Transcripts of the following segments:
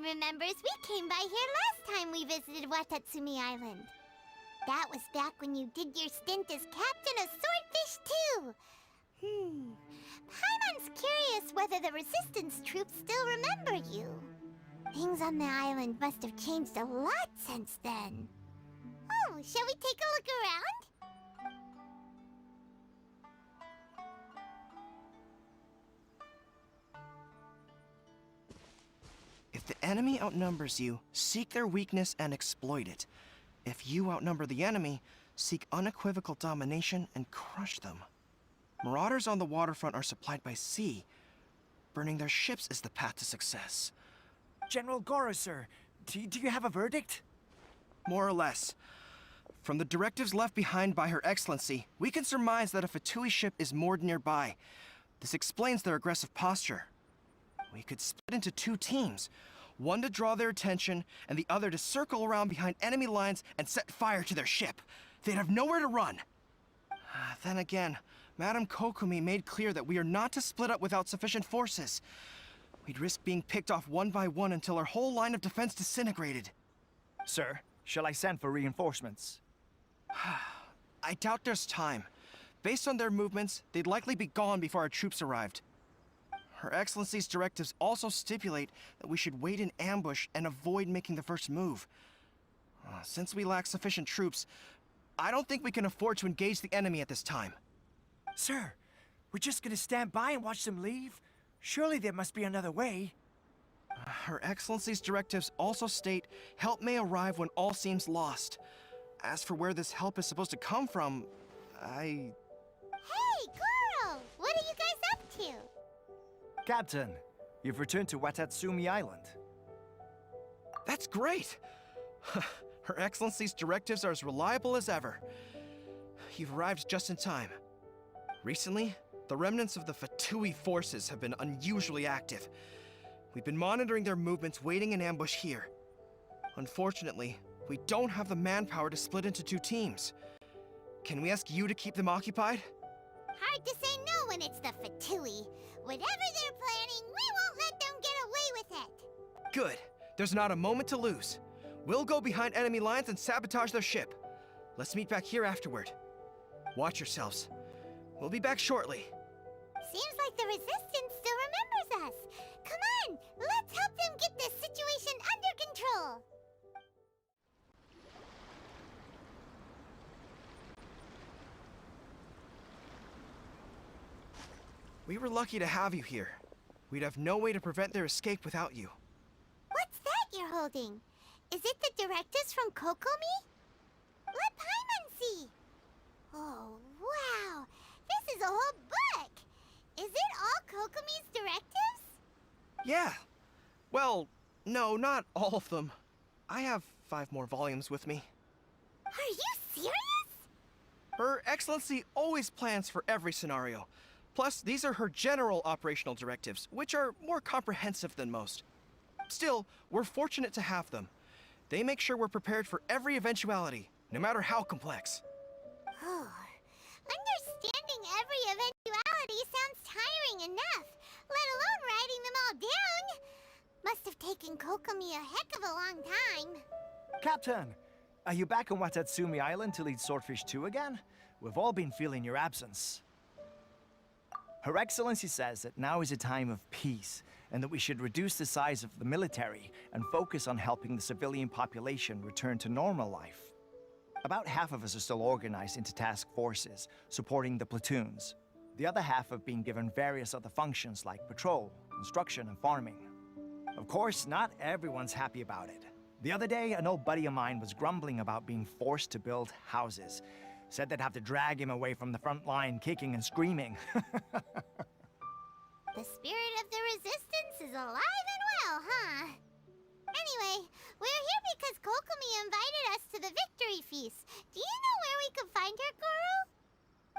remembers we came by here last time we visited Watatsumi Island. That was back when you did your stint as captain of Swordfish 2. Paimon's curious whether the Resistance troops still remember you. Things on the island must have changed a lot since then. Oh, shall we take a look around? If the enemy outnumbers you, seek their weakness and exploit it. If you outnumber the enemy, seek unequivocal domination and crush them. Marauders on the waterfront are supplied by sea. Burning their ships is the path to success. General Goro, sir, do you have a verdict? More or less. From the directives left behind by Her Excellency, we can surmise that a Fatui ship is moored nearby. This explains their aggressive posture. We could split into two teams, one to draw their attention, and the other to circle around behind enemy lines and set fire to their ship. They'd have nowhere to run. Then again, Madame Kokomi made clear that we are not to split up without sufficient forces. We'd risk being picked off one by one until our whole line of defense disintegrated. Sir, shall I send for reinforcements? I doubt there's time. Based on their movements, they'd likely be gone before our troops arrived. Her Excellency's directives also stipulate that we should wait in ambush and avoid making the first move. Since we lack sufficient troops, I don't think we can afford to engage the enemy at this time. Sir, we're just gonna stand by and watch them leave? Surely there must be another way. Her Excellency's directives also state help may arrive when all seems lost. As for where this help is supposed to come from, Hey, Goro! What are you guys up to? Captain, you've returned to Watatsumi Island. That's great! Her Excellency's directives are as reliable as ever. You've arrived just in time. Recently, the remnants of the Fatui forces have been unusually active. We've been monitoring their movements, waiting in ambush here. Unfortunately, we don't have the manpower to split into two teams. Can we ask you to keep them occupied? Hard to say no when it's the Fatui. Whatever they're planning, we won't let them get away with it. Good. There's not a moment to lose. We'll go behind enemy lines and sabotage their ship. Let's meet back here afterward. Watch yourselves. We'll be back shortly. Seems like the Resistance still remembers us. Come on, let's help them get this situation under control. We were lucky to have you here. We'd have no way to prevent their escape without you. What's that you're holding? Is it the directives from Kokomi? Let Paimon see. Oh, wow. This is a whole book. Is it all Kokomi's directives? Yeah. Well, no, not all of them. I have 5 more volumes with me. Are you serious? Her Excellency always plans for every scenario. Plus, these are her general operational directives, which are more comprehensive than most. Still, we're fortunate to have them. They make sure we're prepared for every eventuality, no matter how complex. Oh, understanding every eventuality sounds tiring enough, let alone writing them all down. Must have taken Kokomi a heck of a long time. Captain, are you back on Watatsumi Island to lead Swordfish 2 again? We've all been feeling your absence. Her Excellency says that now is a time of peace, and that we should reduce the size of the military and focus on helping the civilian population return to normal life. About half of us are still organized into task forces, supporting the platoons. The other half have been given various other functions like patrol, construction, and farming. Of course, not everyone's happy about it. The other day, an old buddy of mine was grumbling about being forced to build houses. Said they'd have to drag him away from the front line, kicking and screaming. The spirit of the Resistance is alive and well, huh? Anyway, we're here because Kokomi invited us to the victory feast. Do you know where we could find her, Goro?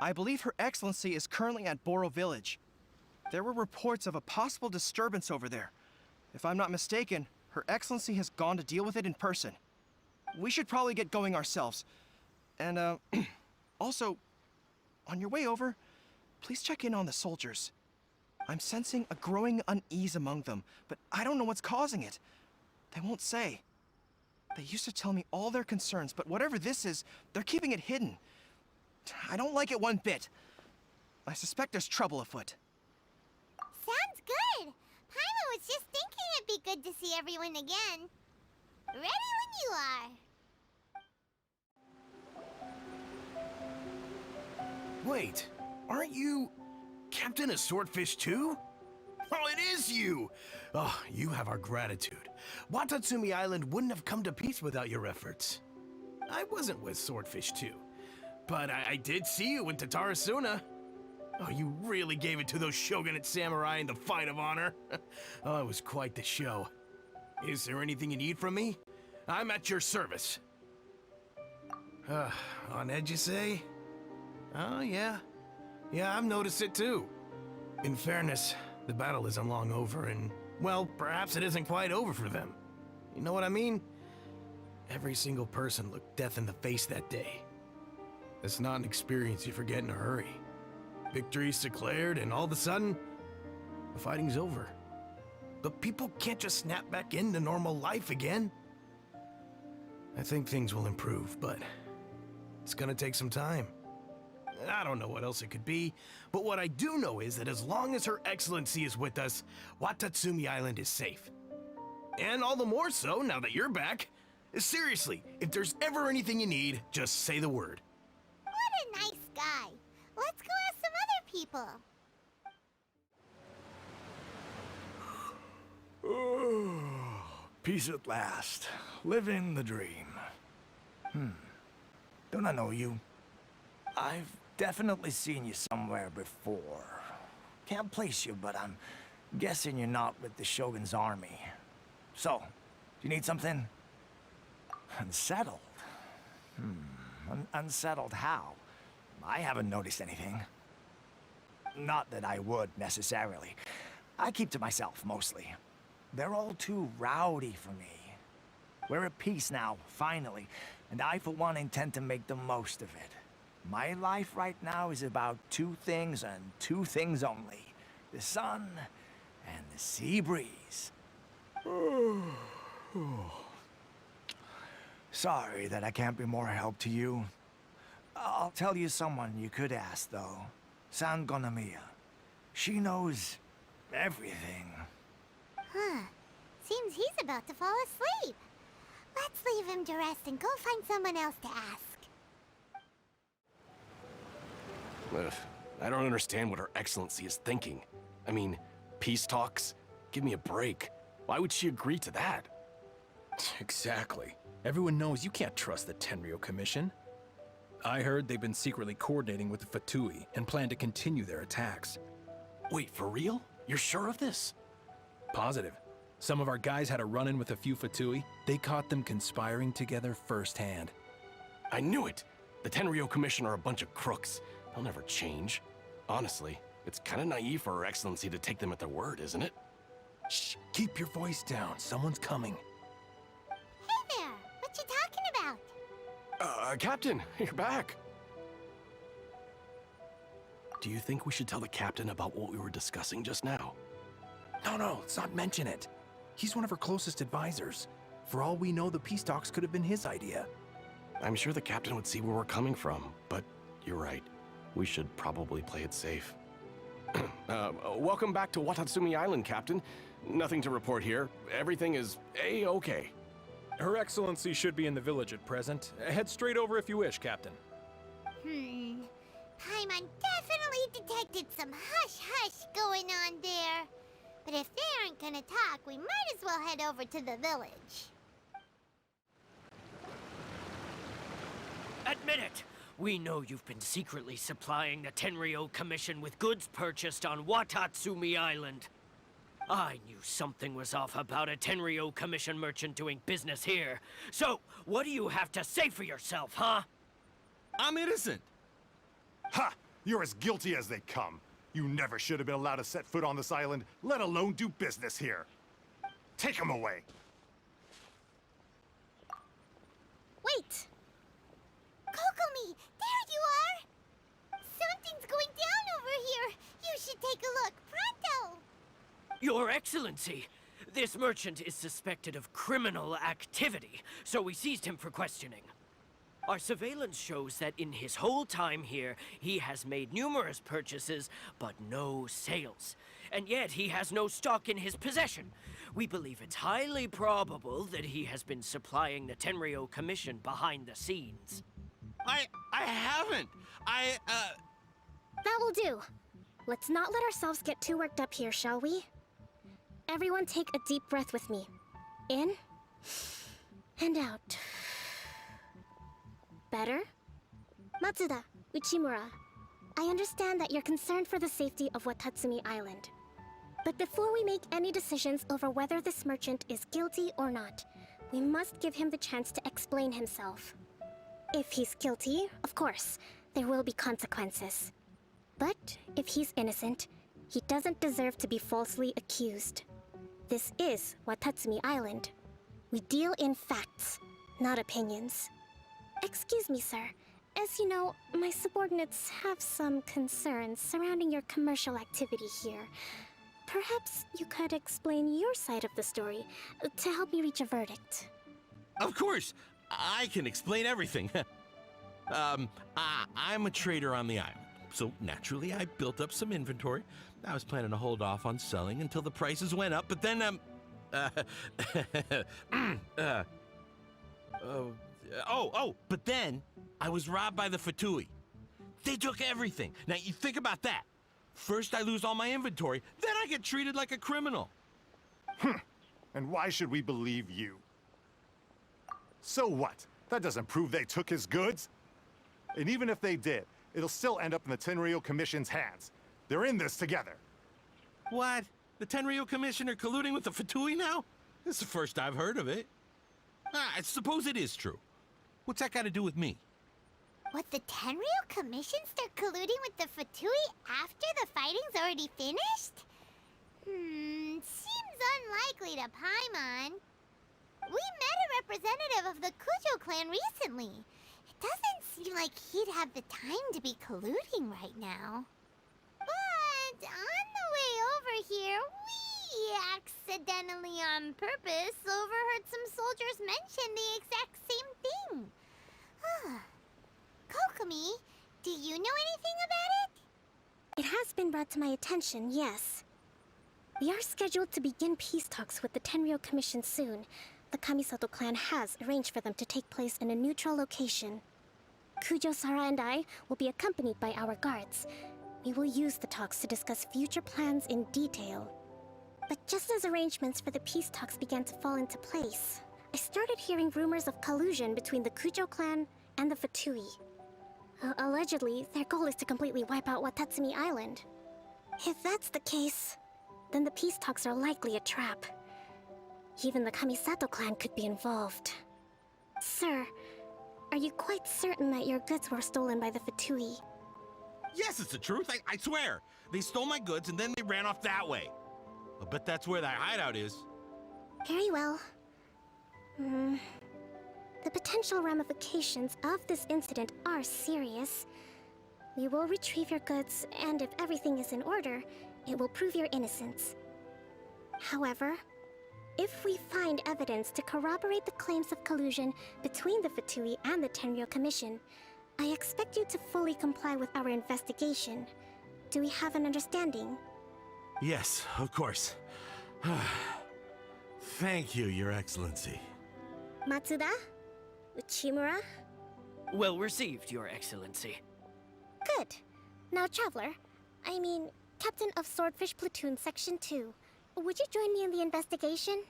I believe Her Excellency is currently at Boro Village. There were reports of a possible disturbance over there. If I'm not mistaken, Her Excellency has gone to deal with it in person. We should probably get going ourselves. And, also, on your way over, please check in on the soldiers. I'm sensing a growing unease among them, but I don't know what's causing it. They won't say. They used to tell me all their concerns, but whatever this is, they're keeping it hidden. I don't like it one bit. I suspect there's trouble afoot. Sounds good. Paimon was just thinking it'd be good to see everyone again. Ready when you are. Wait, aren't you Captain of Swordfish too? Oh, it is you! Oh, you have our gratitude. Watatsumi Island wouldn't have come to peace without your efforts. I wasn't with Swordfish 2, but I did see you in Tatarasuna. Oh, you really gave it to those shogunate samurai in the fight of honor. Oh, it was quite the show. Is there anything you need from me? I'm at your service. On edge, you say? Oh, yeah. Yeah, I've noticed it too. In fairness, the battle isn't long over, and, well, perhaps it isn't quite over for them. You know what I mean? Every single person looked death in the face that day. It's not an experience you forget in a hurry. Victory's declared, and all of a sudden, the fighting's over. But people can't just snap back into normal life again. I think things will improve, but it's gonna take some time. I don't know what else it could be, but what I do know is that as long as Her Excellency is with us, Watatsumi Island is safe. And all the more so now that you're back. Seriously, if there's ever anything you need, just say the word. What a nice guy. Let's go ask some other people. Peace at last. Living the dream. Don't I know you? I've definitely seen you somewhere before. Can't place you, but I'm guessing you're not with the Shogun's army. So, do you need something? Unsettled? Unsettled how? I haven't noticed anything. Not that I would, necessarily. I keep to myself, mostly. They're all too rowdy for me. We're at peace now, finally, and I, for one, intend to make the most of it. My life right now is about two things and two things only. The sun and the sea breeze. Sorry that I can't be more help to you. I'll tell you someone you could ask, though. Sangonomiya. She knows everything. Huh. Seems he's about to fall asleep. Let's leave him to rest and go find someone else to ask. Ugh, I don't understand what Her Excellency is thinking. I mean, peace talks? Give me a break. Why would she agree to that? Exactly. Everyone knows you can't trust the Tenryo Commission. I heard they've been secretly coordinating with the Fatui and plan to continue their attacks. Wait, for real? You're sure of this? Positive. Some of our guys had a run-in with a few Fatui. They caught them conspiring together firsthand. I knew it! The Tenryo Commission are a bunch of crooks. They'll never change. Honestly, it's kind of naive for Her Excellency to take them at their word, isn't it? Shh, keep your voice down. Someone's coming. Hey there! What you talking about? Captain, you're back. Do you think we should tell the Captain about what we were discussing just now? No, let's not mention it. He's one of our closest advisors. For all we know, the peace talks could have been his idea. I'm sure the Captain would see where we're coming from, but you're right. We should probably play it safe. Welcome back to Watatsumi Island, Captain. Nothing to report here. Everything is A-okay. Her Excellency should be in the village at present. Head straight over if you wish, Captain. Paimon definitely detected some hush-hush going on there. But if they aren't gonna talk, we might as well head over to the village. Admit it! We know you've been secretly supplying the Tenryo Commission with goods purchased on Watatsumi Island. I knew something was off about a Tenryo Commission merchant doing business here. So, what do you have to say for yourself, huh? I'm innocent! Ha! You're as guilty as they come. You never should have been allowed to set foot on this island, let alone do business here. Take him away! Wait! Kokomi, there you are! Something's going down over here! You should take a look, pronto! Your Excellency! This merchant is suspected of criminal activity, so we seized him for questioning. Our surveillance shows that in his whole time here, he has made numerous purchases, but no sales. And yet he has no stock in his possession. We believe it's highly probable that he has been supplying the Tenryo Commission behind the scenes. I haven't. That will do. Let's not let ourselves get too worked up here, shall we? Everyone take a deep breath with me. In and out. Better? Matsuda, Uchimura, I understand that you're concerned for the safety of Watatsumi Island. But before we make any decisions over whether this merchant is guilty or not, we must give him the chance to explain himself. If he's guilty, of course, there will be consequences. But if he's innocent, he doesn't deserve to be falsely accused. This is Watatsumi Island. We deal in facts, not opinions. Excuse me, sir. As you know, my subordinates have some concerns surrounding your commercial activity here. Perhaps you could explain your side of the story to help me reach a verdict. Of course, I can explain everything. I'm a trader on the island, so naturally I built up some inventory. I was planning to hold off on selling until the prices went up, but then, but then I was robbed by the Fatui. They took everything. Now, you think about that. First I lose all my inventory, then I get treated like a criminal. And why should we believe you? So what? That doesn't prove they took his goods. And even if they did, it'll still end up in the Tenryo Commission's hands. They're in this together. What? The Tenryo Commission are colluding with the Fatui now? This is the first I've heard of it. I suppose it is true. What's that got to do with me? What, the Tenryo Commission start colluding with the Fatui after the fighting's already finished? Seems unlikely to Paimon. We met a representative of the Kujo clan recently. It doesn't seem like he'd have the time to be colluding right now. But on the way over here, we accidentally on purpose overheard some soldiers mention the exact same thing. Kokomi, do you know anything about it? It has been brought to my attention, yes. We are scheduled to begin peace talks with the Tenryo Commission soon. The Kamisato clan has arranged for them to take place in a neutral location. Kujo-Sara and I will be accompanied by our guards. We will use the talks to discuss future plans in detail. But just as arrangements for the peace talks began to fall into place, I started hearing rumors of collusion between the Kujo clan and the Fatui. Allegedly, their goal is to completely wipe out Watatsumi Island. If that's the case, then the peace talks are likely a trap. Even the Kamisato clan could be involved. Sir, are you quite certain that your goods were stolen by the Fatui? Yes, it's the truth. I swear. They stole my goods and then they ran off that way. I bet that's where their hideout is. Very well. The potential ramifications of this incident are serious. We will retrieve your goods, and if everything is in order, it will prove your innocence. However, if we find evidence to corroborate the claims of collusion between the Fatui and the Tenryo Commission, I expect you to fully comply with our investigation. Do we have an understanding? Yes, of course. Thank you, Your Excellency. Matsuda? Uchimura? Well received, Your Excellency. Good. Now, Traveler, Captain of Swordfish Platoon Section 2, would you join me in the investigation?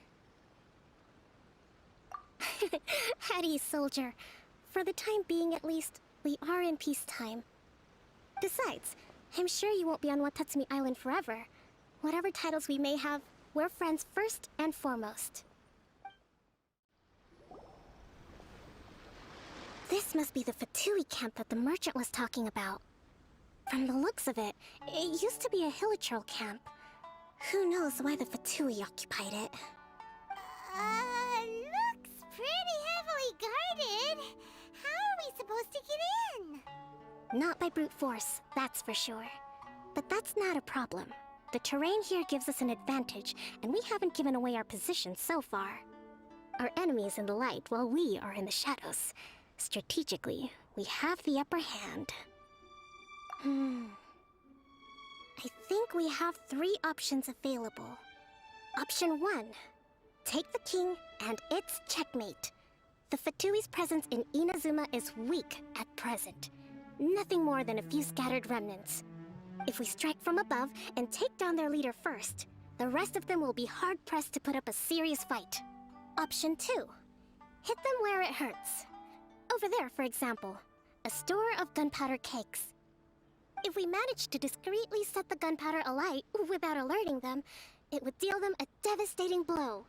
At ease, soldier. For the time being, at least, we are in peacetime. Besides, I'm sure you won't be on Watatsumi Island forever. Whatever titles we may have, we're friends first and foremost. This must be the Fatui camp that the merchant was talking about. From the looks of it, it used to be a hilichurl camp. Who knows why the Fatui occupied it? Looks pretty heavily guarded. How are we supposed to get in? Not by brute force, that's for sure. But that's not a problem. The terrain here gives us an advantage, and we haven't given away our position so far. Our enemy is in the light, while we are in the shadows. Strategically, we have the upper hand. I think we have 3 options available. Option 1. Take the king, and it's checkmate. The Fatui's presence in Inazuma is weak at present. Nothing more than a few scattered remnants. If we strike from above and take down their leader first, the rest of them will be hard-pressed to put up a serious fight. Option 2. Hit them where it hurts. Over there, for example, a store of gunpowder cakes. If we manage to discreetly set the gunpowder alight without alerting them, it would deal them a devastating blow.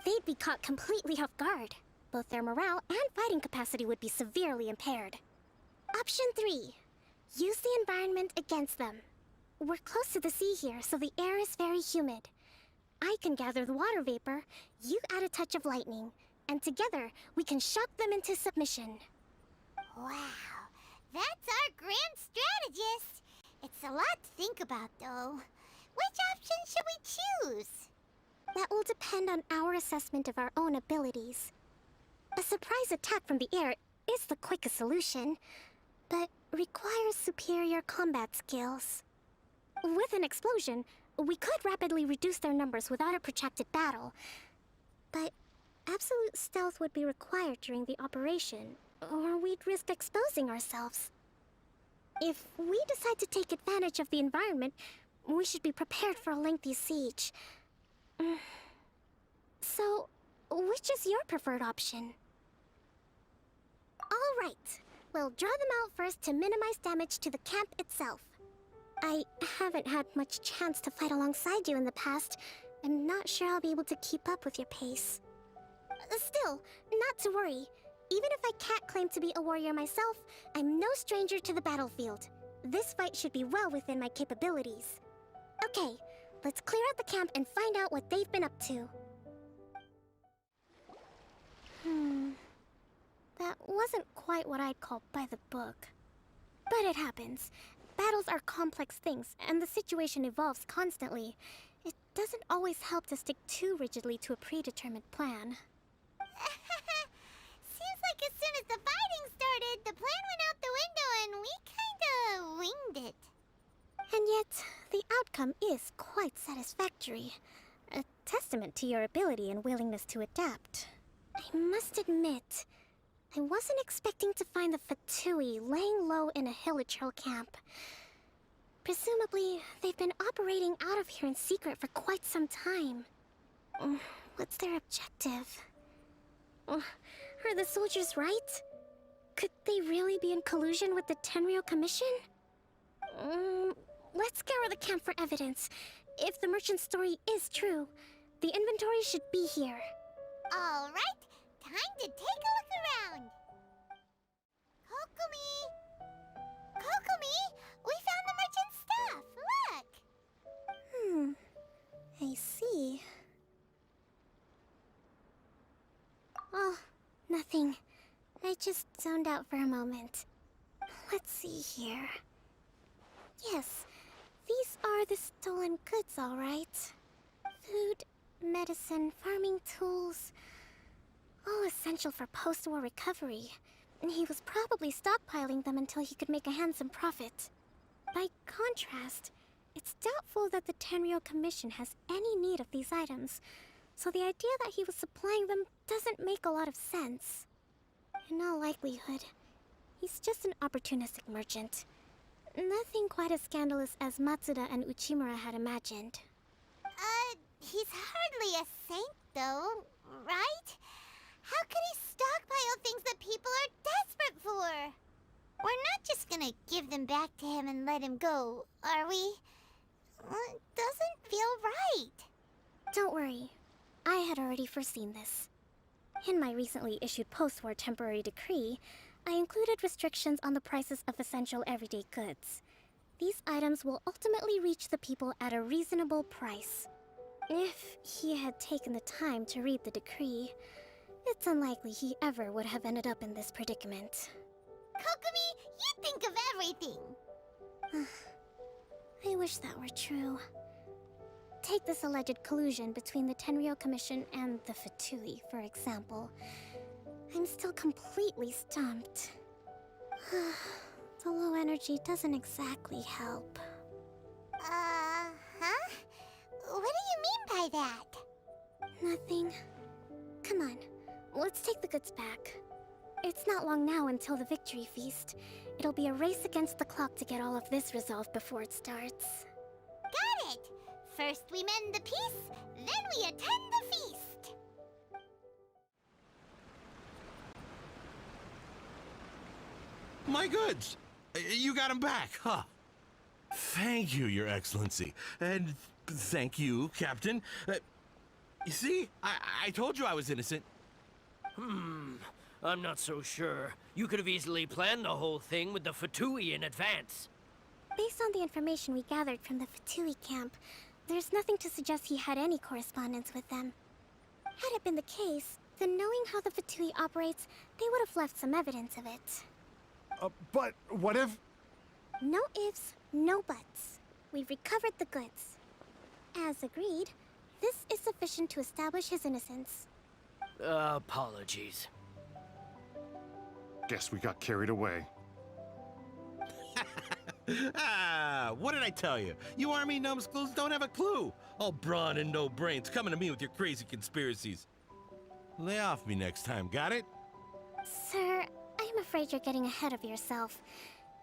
They'd be caught completely off guard. Both their morale and fighting capacity would be severely impaired. Option 3. Use the environment against them. We're close to the sea here, so the air is very humid. I can gather the water vapor, you add a touch of lightning, and together we can shock them into submission. Wow, that's our grand strategist. It's a lot to think about, though. Which option should we choose? That will depend on our assessment of our own abilities. A surprise attack from the air is the quickest solution, but requires superior combat skills. With an explosion, we could rapidly reduce their numbers without a protracted battle, but absolute stealth would be required during the operation, or we'd risk exposing ourselves. If we decide to take advantage of the environment, we should be prepared for a lengthy siege. So, which is your preferred option? All right. We'll draw them out first to minimize damage to the camp itself. I haven't had much chance to fight alongside you in the past. I'm not sure I'll be able to keep up with your pace. Still, not to worry. Even if I can't claim to be a warrior myself, I'm no stranger to the battlefield. This fight should be well within my capabilities. Okay, let's clear out the camp and find out what they've been up to. That wasn't quite what I'd call by the book. But it happens. Battles are complex things, and the situation evolves constantly. It doesn't always help to stick too rigidly to a predetermined plan. Seems like as soon as the fighting started, the plan went out the window and we kinda winged it. And yet, the outcome is quite satisfactory. A testament to your ability and willingness to adapt. I must admit, I wasn't expecting to find the Fatui laying low in a Hilichurl camp. Presumably, they've been operating out of here in secret for quite some time. What's their objective? Are the soldiers right? Could they really be in collusion with the Tenryou Commission? Let's scour the camp for evidence. If the merchant's story is true, the inventory should be here. All right, time to take a look around. Kokomi! Kokomi! We found the merchant's stuff! Look! I see. Oh, nothing. I just zoned out for a moment. Let's see here. Yes, these are the stolen goods, all right. Food, medicine, farming tools. All essential for post-war recovery. He was probably stockpiling them until he could make a handsome profit. By contrast, it's doubtful that the Tenryou Commission has any need of these items, so the idea that he was supplying them doesn't make a lot of sense. In all likelihood, he's just an opportunistic merchant. Nothing quite as scandalous as Matsuda and Uchimura had imagined. He's hardly a saint, though, right? How could he stockpile things that people are desperate for? We're not just gonna give them back to him and let him go, are we? It doesn't feel right. Don't worry. I had already foreseen this. In my recently issued post-war temporary decree, I included restrictions on the prices of essential everyday goods. These items will ultimately reach the people at a reasonable price. If he had taken the time to read the decree, it's unlikely he ever would have ended up in this predicament. Kokomi, you think of everything! I wish that were true. take this alleged collusion between the Tenryou Commission and the Fatui, for example. I'm still completely stumped. The low energy doesn't exactly help. Huh? What do you mean by that? Nothing. Come on, let's take the goods back. It's not long now until the victory feast. It'll be a race against the clock to get all of this resolved before it starts. Got it! First we mend the peace, then we attend the feast! My goods! You got them back, huh? Thank you, Your Excellency. And thank you, Captain. You see? I told you I was innocent. I'm not so sure. You could have easily planned the whole thing with the Fatui in advance. Based on the information we gathered from the Fatui camp, there's nothing to suggest he had any correspondence with them. Had it been the case, then knowing how the Fatui operates, they would have left some evidence of it. But what if... No ifs, no buts. We've recovered the goods. As agreed, this is sufficient to establish his innocence. Apologies. Guess we got carried away. What did I tell you? You army numbskulls don't have a clue. All brawn and no brains coming to me with your crazy conspiracies. Lay off me next time, got it? Sir, I'm afraid you're getting ahead of yourself.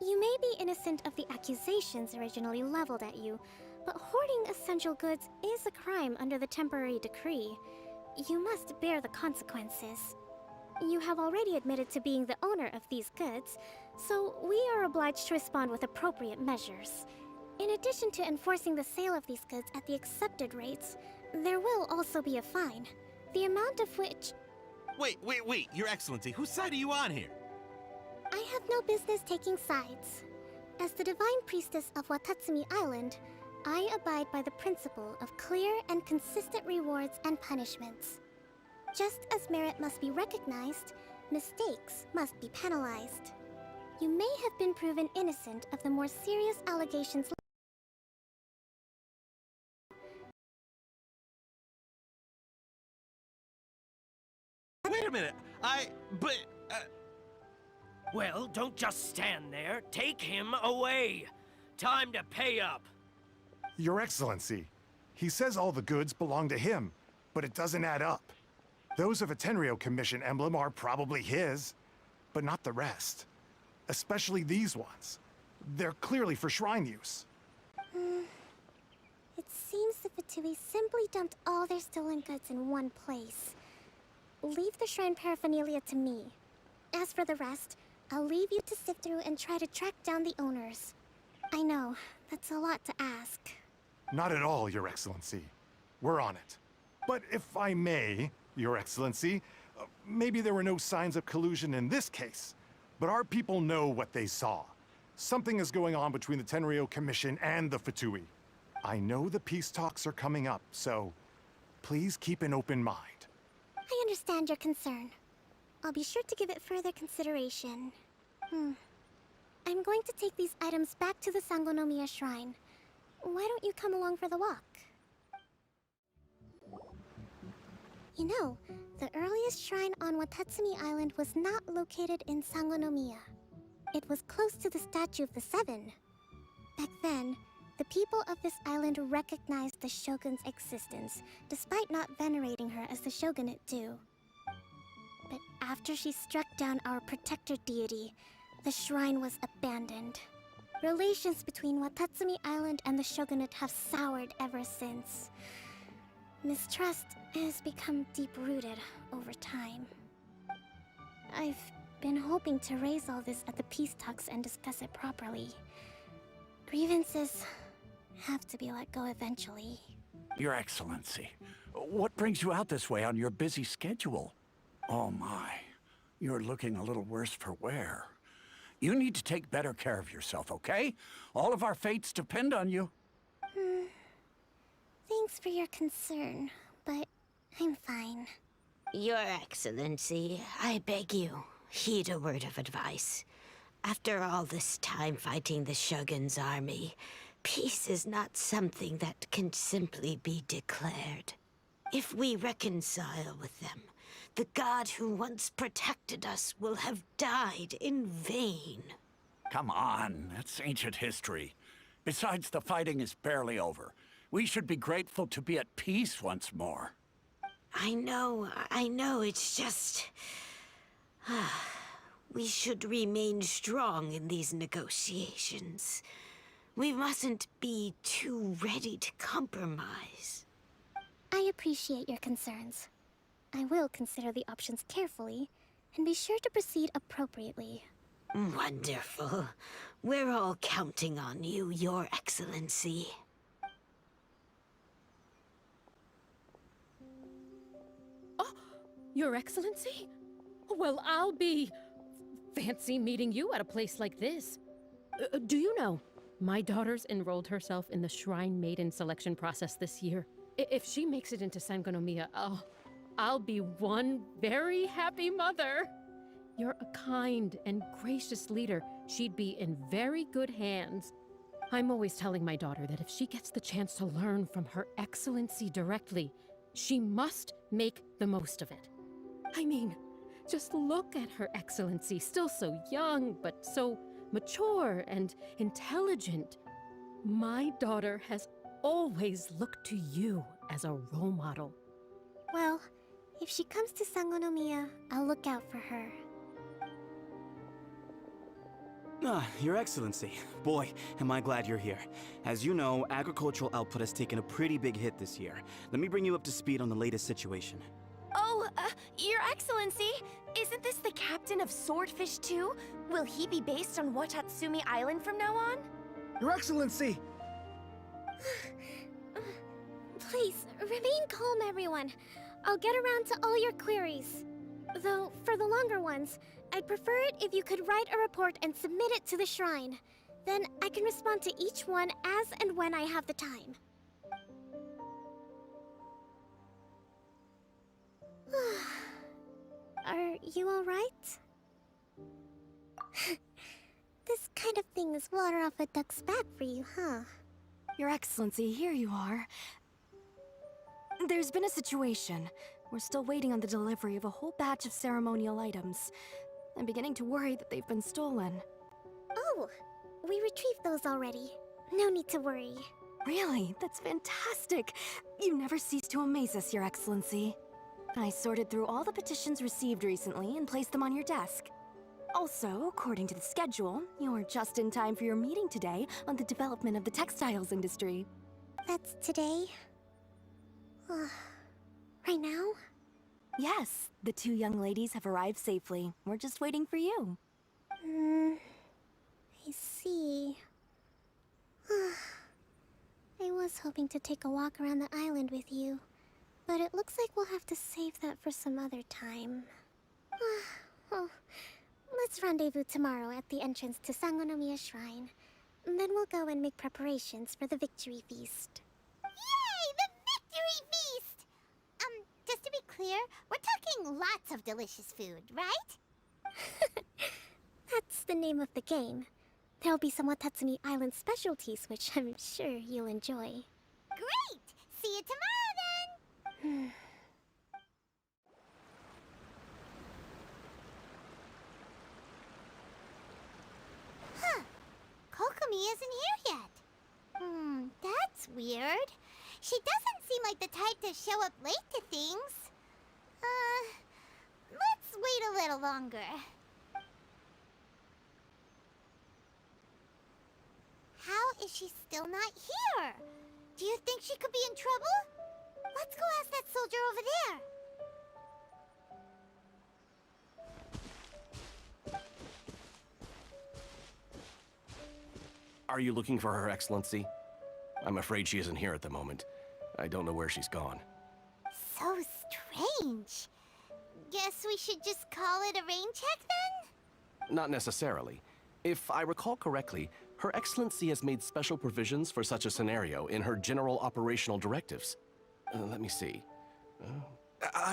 You may be innocent of the accusations originally leveled at you, but hoarding essential goods is a crime under the temporary decree. You must bear the consequences. You have already admitted to being the owner of these goods, so we are obliged to respond with appropriate measures. In addition to enforcing the sale of these goods at the accepted rates, there will also be a fine, the amount of which... Wait, Your Excellency, whose side are you on here? I have no business taking sides. As the Divine Priestess of Watatsumi Island, I abide by the principle of clear and consistent rewards and punishments. Just as merit must be recognized, mistakes must be penalized. You may have been proven innocent of the more serious allegations. Wait a minute, Well, don't just stand there. Take him away. Time to pay up. Your Excellency, he says all the goods belong to him, but it doesn't add up. Those of a Tenryou Commission emblem are probably his, but not the rest. Especially these ones. They're clearly for shrine use. It seems the Fatui simply dumped all their stolen goods in one place. Leave the shrine paraphernalia to me. As for the rest, I'll leave you to sift through and try to track down the owners. I know, that's a lot to ask. Not at all, Your Excellency. We're on it. But if I may, Your Excellency, maybe there were no signs of collusion in this case, but our people know what they saw. Something is going on between the Tenryou Commission and the Fatui. I know the peace talks are coming up, so please keep an open mind. I understand your concern. I'll be sure to give it further consideration. I'm going to take these items back to the Sangonomiya shrine. Why don't you come along for the walk? You know, the earliest shrine on Watatsumi Island was not located in Sangonomiya. It was close to the Statue of the Seven. Back then, the people of this island recognized the Shogun's existence, despite not venerating her as the Shogunate do. But after she struck down our protector deity, the shrine was abandoned. Relations between Watatsumi Island and the Shogunate have soured ever since. Mistrust has become deep-rooted over time. I've been hoping to raise all this at the peace talks and discuss it properly. Grievances have to be let go eventually. Your Excellency, what brings you out this way on your busy schedule? Oh my, you're looking a little worse for wear. You need to take better care of yourself, okay? All of our fates depend on you. Thanks for your concern, but I'm fine. Your Excellency, I beg you, heed a word of advice. After all this time fighting the Shogun's army, Peace is not something that can simply be declared. If we reconcile with them, the god who once protected us will have died in vain. Come on, that's ancient history. Besides, the fighting is barely over. We should be grateful to be at peace once more. I know, it's just... we should remain strong in these negotiations. We mustn't be too ready to compromise. I appreciate your concerns. I will consider the options carefully, and be sure to proceed appropriately. Wonderful. We're all counting on you, Your Excellency. Oh, Your Excellency? Well, I'll be... fancy meeting you at a place like this. Do you know, my daughter's enrolled herself in the Shrine Maiden selection process this year. If she makes it into Sangonomiya, I'll be one very happy mother. You're a kind and gracious leader. She'd be in very good hands. I'm always telling my daughter that if she gets the chance to learn from Her Excellency directly, she must make the most of it. I mean, just look at Her Excellency, still so young, but so mature and intelligent. My daughter has always looked to you as a role model. Well, if she comes to Sangonomiya, I'll look out for her. Your Excellency. Boy, am I glad you're here. As you know, agricultural output has taken a pretty big hit this year. Let me bring you up to speed on the latest situation. Oh, Your Excellency, isn't this the captain of Swordfish too? Will he be based on Watatsumi Island from now on? Your Excellency! Please, remain calm, everyone. I'll get around to all your queries. Though, for the longer ones, I'd prefer it if you could write a report and submit it to the shrine. Then I can respond to each one as and when I have the time. Are you alright? This kind of thing is water off a duck's back for you, huh? Your Excellency, here you are. There's been a situation. We're still waiting on the delivery of a whole batch of ceremonial items. I'm beginning to worry that they've been stolen. Oh, we retrieved those already. No need to worry. Really? That's fantastic! You never cease to amaze us, Your Excellency. I sorted through all the petitions received recently and placed them on your desk. Also, according to the schedule, you're just in time for your meeting today on the development of the textiles industry. That's today? Right now? Yes, the two young ladies have arrived safely. We're just waiting for you. I see. I was hoping to take a walk around the island with you, but it looks like we'll have to save that for some other time. Well, let's rendezvous tomorrow at the entrance to Sangonomiya Shrine. Then we'll go and make preparations for the victory feast. Yay! The victory feast! Just to be clear, we're talking lots of delicious food, right? That's the name of the game. There'll be some Watatsumi Island specialties, which I'm sure you'll enjoy. Great! See you tomorrow then! Huh. Kokomi isn't here yet. That's weird. She doesn't seem like the type to show up late to things. Let's wait a little longer. How is she still not here? Do you think she could be in trouble? Let's go ask that soldier over there. Are you looking for Her Excellency? I'm afraid she isn't here at the moment. I don't know where she's gone. So strange. Guess we should just call it a rain check then? Not necessarily. If I recall correctly, Her Excellency has made special provisions for such a scenario in her general operational directives. Let me see.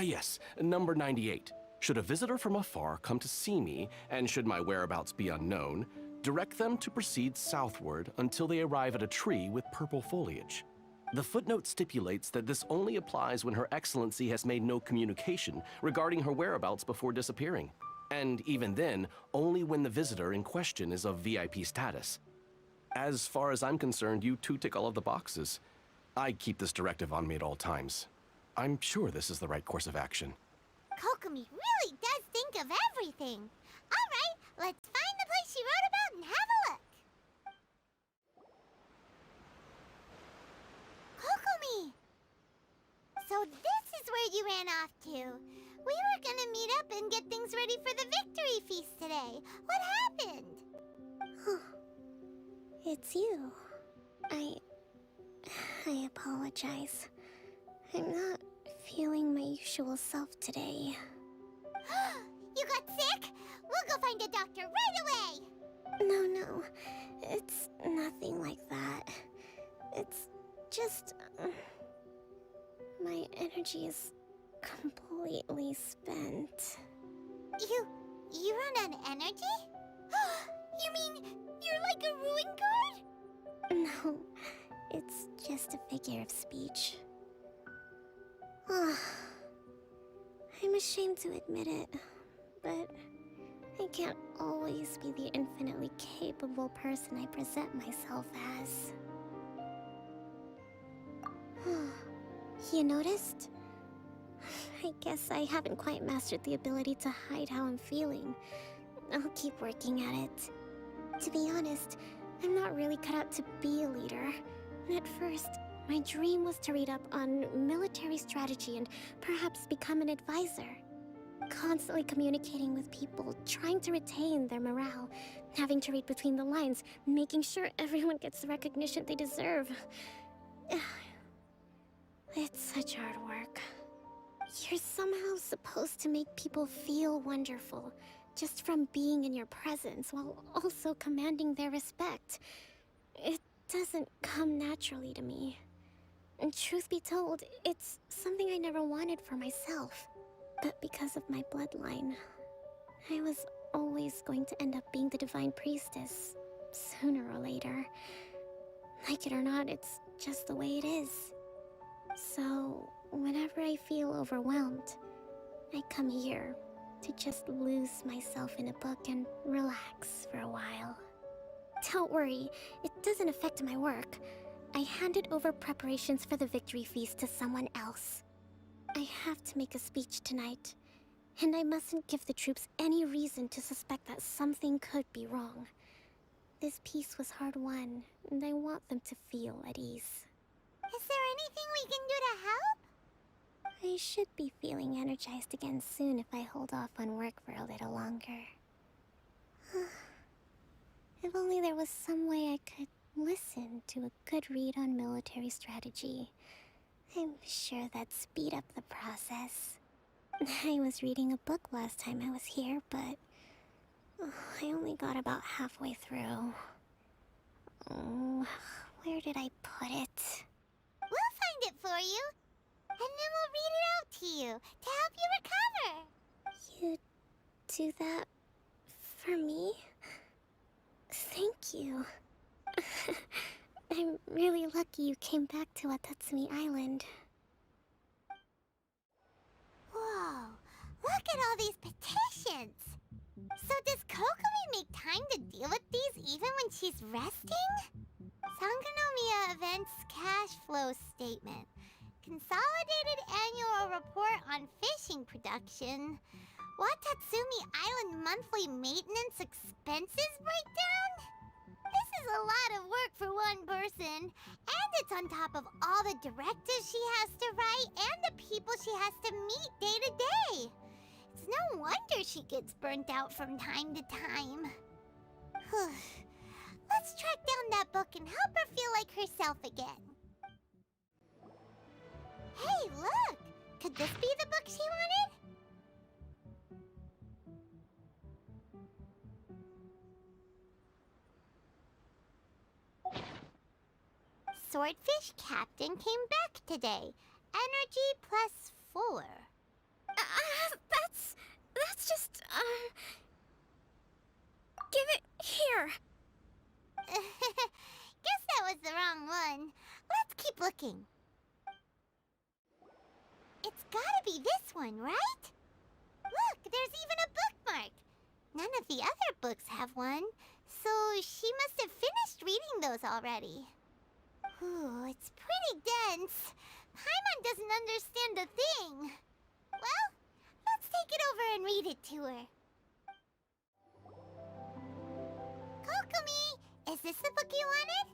Yes, number 98. Should a visitor from afar come to see me, and should my whereabouts be unknown, Direct them to proceed southward until they arrive at a tree with purple foliage. The footnote stipulates that this only applies when Her Excellency has made no communication regarding her whereabouts before disappearing. And even then, only when the visitor in question is of VIP status. As far as I'm concerned, you two tick all of the boxes. I keep this directive on me at all times. I'm sure this is the right course of action. Kokomi really does think of everything. All right, let's find the place she wrote about and have a look. Kokomi! So this is where you ran off to. We were gonna meet up and get things ready for the victory feast today. What happened? It's you. I apologize. I'm not feeling my usual self today. You got sick? We'll go find a doctor right away! No. It's nothing like that. It's just... my energy is completely spent. You run on energy? You mean you're like a ruin guard? No, it's just a figure of speech. I'm ashamed to admit it, but I can't always be the infinitely capable person I present myself as. You noticed? I guess I haven't quite mastered the ability to hide how I'm feeling. I'll keep working at it. To be honest, I'm not really cut out to be a leader. At first, my dream was to read up on military strategy and perhaps become an advisor. Constantly communicating with people, trying to retain their morale, having to read between the lines, making sure everyone gets the recognition they deserve. It's such hard work. You're somehow supposed to make people feel wonderful, just from being in your presence, while also commanding their respect. It doesn't come naturally to me. And truth be told, it's something I never wanted for myself. But because of my bloodline, I was always going to end up being the Divine Priestess, sooner or later. Like it or not, it's just the way it is. So, whenever I feel overwhelmed, I come here to just lose myself in a book and relax for a while. Don't worry, it doesn't affect my work. I handed over preparations for the victory feast to someone else. I have to make a speech tonight, and I mustn't give the troops any reason to suspect that something could be wrong. This peace was hard-won, and I want them to feel at ease. Is there anything we can do to help? I should be feeling energized again soon if I hold off on work for a little longer. If only there was some way I could listen to a good read on military strategy. I'm sure that'd speed up the process. I was reading a book last time I was here, but I only got about halfway through. Oh, where did I put it? We'll find it for you, and then we'll read it out to you to help you recover. You do that for me? Thank you. I'm really lucky you came back to Watatsumi Island. Whoa, look at all these petitions! So does Kokomi make time to deal with these even when she's resting? Sangonomiya Events Cash Flow Statement. Consolidated Annual Report on Fishing Production. Watatsumi Island Monthly Maintenance Expenses Breakdown? This is a lot of work for one person, and it's on top of all the directives she has to write and the people she has to meet day to day. It's no wonder she gets burnt out from time to time. Let's track down that book and help her feel like herself again. Hey, look! Could this be the book she wanted? Swordfish Captain came back today. Energy +4. That's just, give it here. Guess that was the wrong one. Let's keep looking. It's gotta be this one, right? Look, there's even a bookmark. None of the other books have one, so she must have finished reading those already. Ooh, it's pretty dense. Paimon doesn't understand a thing. Well, let's take it over and read it to her. Kokomi, is this the book you wanted?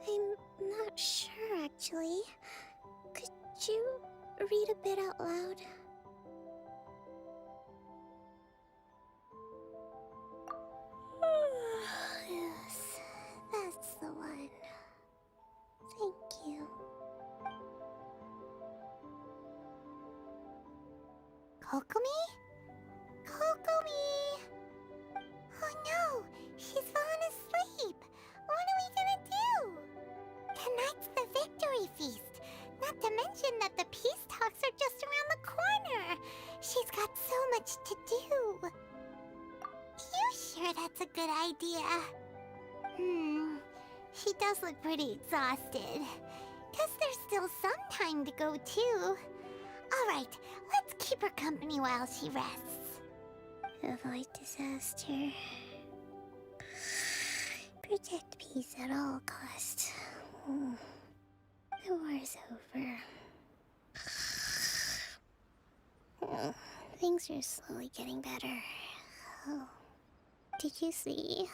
I'm not sure, actually. Could you read a bit out loud? Yes, that's the one. Thank you. Kokomi? Kokomi! Oh no, she's fallen asleep. What are we gonna do? Tonight's the victory feast. Not to mention that the peace talks are just around the corner. She's got so much to do. You sure that's a good idea? She does look pretty exhausted. Guess there's still some time to go too. Alright, let's keep her company while she rests. Avoid disaster. Protect peace at all costs. The war's over. Things are slowly getting better. Oh, did you see?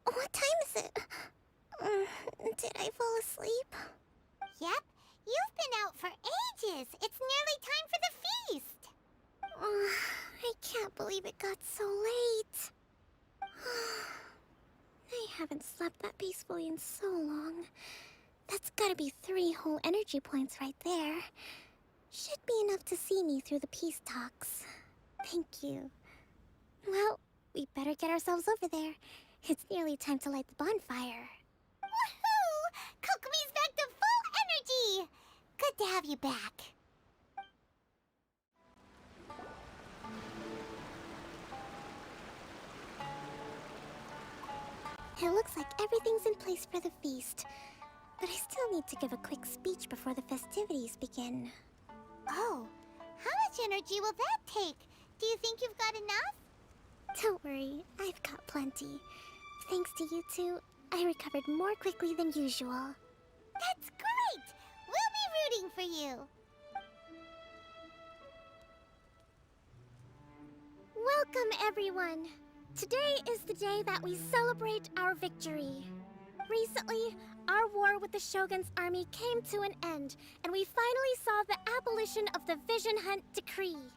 What time is it? Did I fall asleep? Yep, you've been out for ages. It's nearly time for the feast. I can't believe it got so late. I haven't slept that peacefully in so long. That's gotta be 3 whole energy points right there. Should be enough to see me through the peace talks. Thank you. Well, we better get ourselves over there. It's nearly time to light the bonfire. Woohoo! Kokomi's back to full energy! Good to have you back. It looks like everything's in place for the feast. But I still need to give a quick speech before the festivities begin. Oh, how much energy will that take? Do you think you've got enough? Don't worry, I've got plenty. Thanks to you two, I recovered more quickly than usual. That's great! We'll be rooting for you. Welcome, everyone! Today is the day that we celebrate our victory. Recently, our war with the Shogun's army came to an end, and we finally saw the abolition of the Vision Hunt Decree.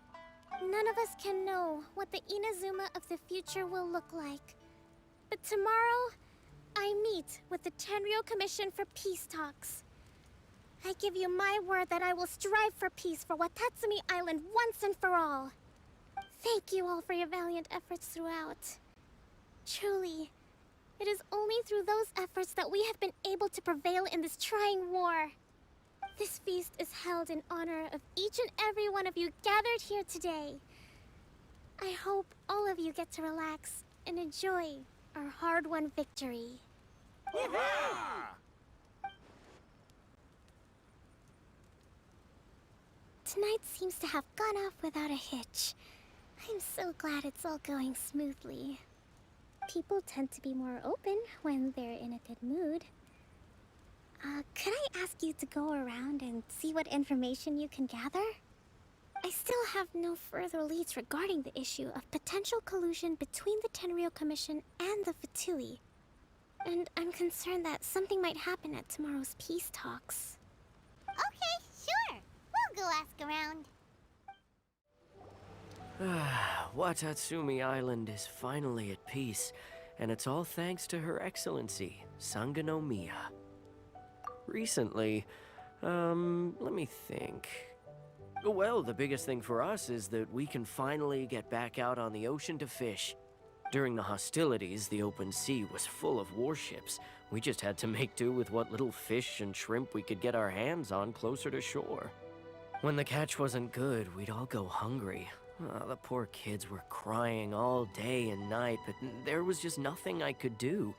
None of us can know what the Inazuma of the future will look like. But tomorrow, I meet with the Tenryou Commission for peace talks. I give you my word that I will strive for peace for Watatsumi Island once and for all. Thank you all for your valiant efforts throughout. Truly, it is only through those efforts that we have been able to prevail in this trying war. This feast is held in honor of each and every one of you gathered here today. I hope all of you get to relax and enjoy our hard-won victory. Tonight seems to have gone off without a hitch. I'm so glad it's all going smoothly. People tend to be more open when they're in a good mood. Could I ask you to go around and see what information you can gather? I still have no further leads regarding the issue of potential collusion between the Tenryou Commission and the Fatui. And I'm concerned that something might happen at tomorrow's peace talks. Okay, sure. We'll go ask around. Watatsumi Island is finally at peace, and it's all thanks to Her Excellency, Sangonomiya. Recently, let me think. Well, the biggest thing for us is that we can finally get back out on the ocean to fish. During the hostilities, the open sea was full of warships. We just had to make do with what little fish and shrimp we could get our hands on closer to shore. When the catch wasn't good, we'd all go hungry. The poor kids were crying all day and night, but there was just nothing I could do.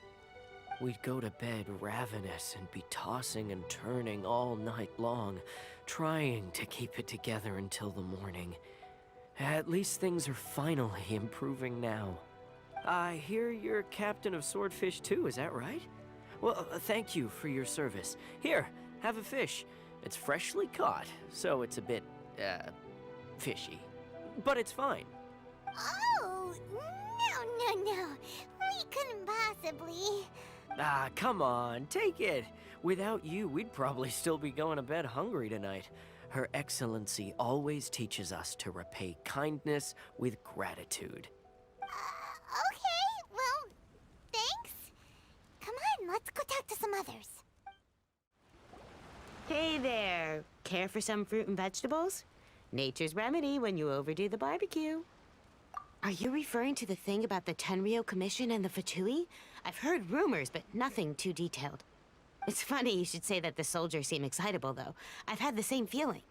We'd go to bed ravenous and be tossing and turning all night long, trying to keep it together until the morning. At least things are finally improving now. I hear you're captain of Swordfish too, is that right? Well, thank you for your service. Here, have a fish. It's freshly caught, so it's a bit, fishy. But it's fine. Oh, no. We couldn't possibly. Ah, come on, take it. Without you, we'd probably still be going to bed hungry tonight. Her Excellency always teaches us to repay kindness with gratitude. Okay, well, thanks. Come on, let's go talk to some others. Hey there. Care for some fruit and vegetables? Nature's remedy when you overdo the barbecue. Are you referring to the thing about the Tenryou Commission and the Fatui? I've heard rumors, but nothing too detailed. It's funny you should say that the soldiers seem excitable, though. I've had the same feeling.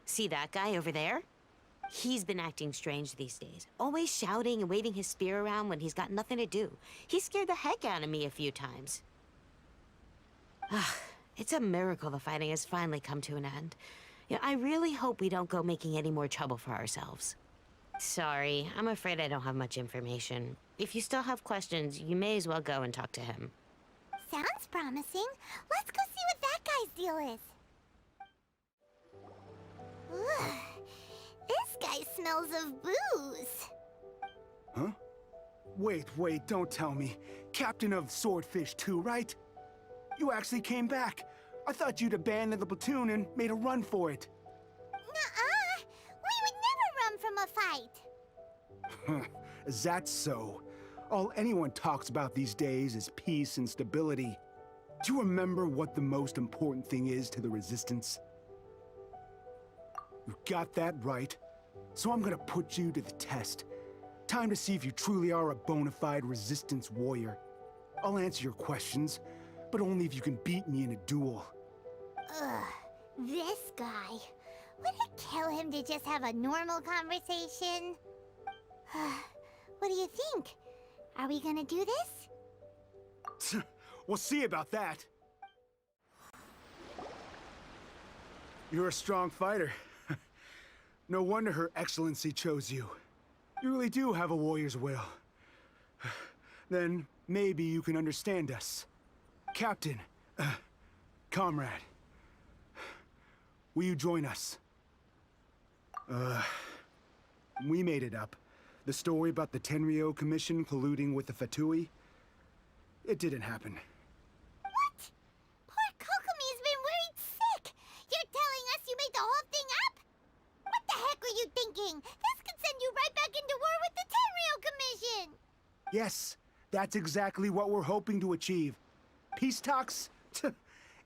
See that guy over there? He's been acting strange these days. Always shouting and waving his spear around when he's got nothing to do. He scared the heck out of me a few times. It's a miracle the fighting has finally come to an end. Yeah, I really hope we don't go making any more trouble for ourselves. Sorry, I'm afraid I don't have much information. If you still have questions, you may as well go and talk to him. Sounds promising. Let's go see what that guy's deal is. Ugh. This guy smells of booze. Huh? Wait, don't tell me. Captain of Swordfish too, right? You actually came back. I thought you'd abandoned the platoon and made a run for it. Nuh-uh. We would never run from a fight. Is that so? All anyone talks about these days is peace and stability. Do you remember what the most important thing is to the Resistance? You got that right. So I'm gonna put you to the test. Time to see if you truly are a bona fide Resistance warrior. I'll answer your questions, but only if you can beat me in a duel. Ugh, this guy. Would it kill him to just have a normal conversation? What do you think? Are we gonna do this? We'll see about that. You're a strong fighter. No wonder Her Excellency chose you. You really do have a warrior's will. Then maybe you can understand us. Captain, comrade, will you join us? We made it up. The story about the Tenryou Commission colluding with the Fatui, it didn't happen. What? Poor Kokomi's been worried sick. You're telling us you made the whole thing up? What the heck were you thinking? This could send you right back into war with the Tenryou Commission. Yes, that's exactly what we're hoping to achieve. Peace talks?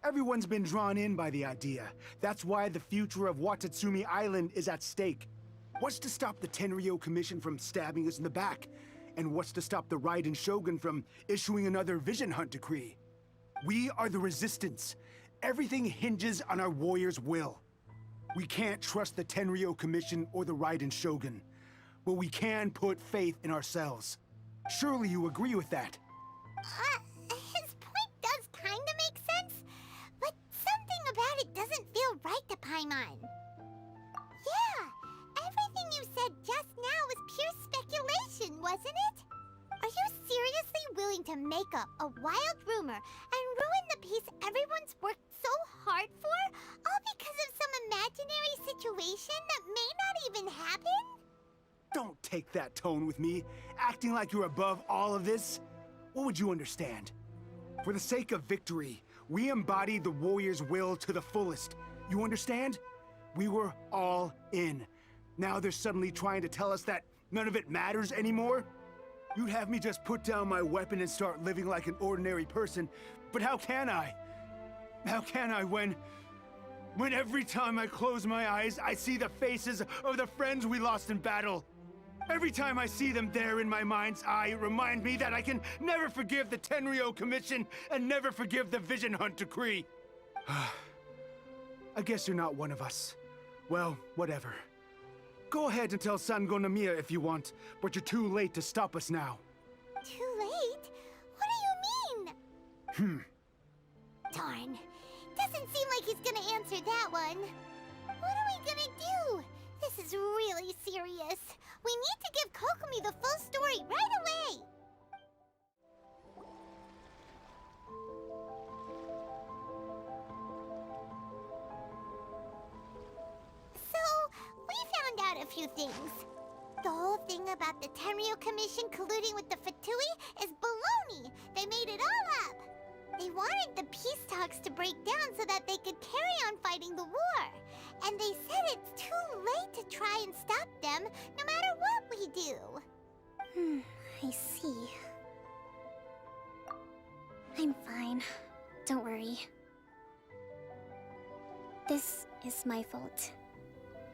Everyone's been drawn in by the idea. That's why the future of Watatsumi Island is at stake. What's to stop the Tenryou Commission from stabbing us in the back? And what's to stop the Raiden Shogun from issuing another Vision Hunt decree? We are the Resistance. Everything hinges on our warrior's will. We can't trust the Tenryou Commission or the Raiden Shogun, but we can put faith in ourselves. Surely you agree with that? His point does kinda make sense, but something about it doesn't feel right to Paimon. Yeah, everything you said just now was pure speculation, wasn't it? Are you seriously willing to make up a wild rumor and ruin the peace everyone's worked so hard for, all because of some imaginary situation that may not even happen? Don't take that tone with me, acting like you're above all of this. What would you understand? For the sake of victory, we embodied the warrior's will to the fullest. You understand? We were all in. Now they're suddenly trying to tell us that none of it matters anymore? You'd have me just put down my weapon and start living like an ordinary person, but how can I? How can I when every time I close my eyes, I see the faces of the friends we lost in battle? Every time I see them there in my mind's eye, it reminds me that I can never forgive the Tenryou Commission and never forgive the Vision Hunt decree. I guess you're not one of us. Well, whatever. Go ahead and tell Sangonomiya if you want, but you're too late to stop us now. Too late? What do you mean? Darn. Doesn't seem like he's gonna answer that one. What are we gonna do? This is really serious. We need to give Kokomi the full story right away. So, we found out a few things. The whole thing about the Tenryo Commission colluding with the Fatui is baloney. They made it all up. They wanted the peace talks to break down so that they could carry on fighting the war. And they said it's too late to try and stop them, no matter what we do. I see. I'm fine. Don't worry. This is my fault.